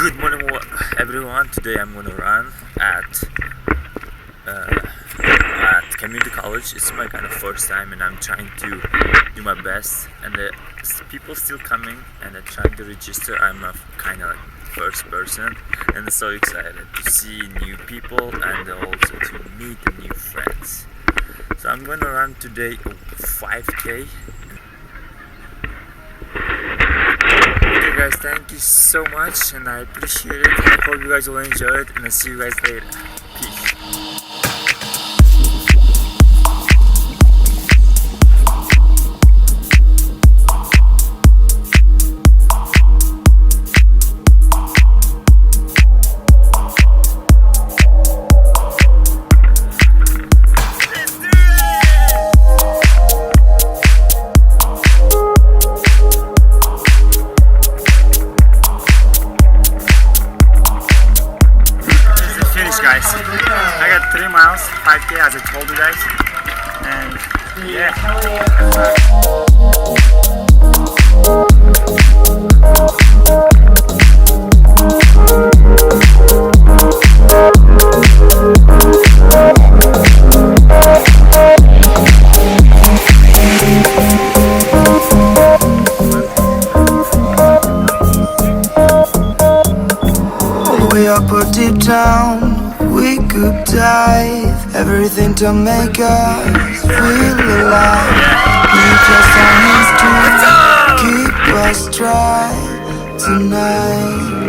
Good morning, everyone. Today I'm gonna run at community college. It's my kind of first time, and I'm trying to do my best. And the people still coming, and they're trying to register. I'm a kind of like first person, and I'm so excited to see new people and also to meet new friends. So I'm gonna run today 5K. Okay guys, thank you so much and I appreciate it. I hope you guys will enjoy it and I'll see you guys later. Peace. Guys, I got 3 miles, 5K as I told you guys, and yeah. We are put deep down. We could dive, everything to make us feel alive. We just on his dream, keep us dry tonight.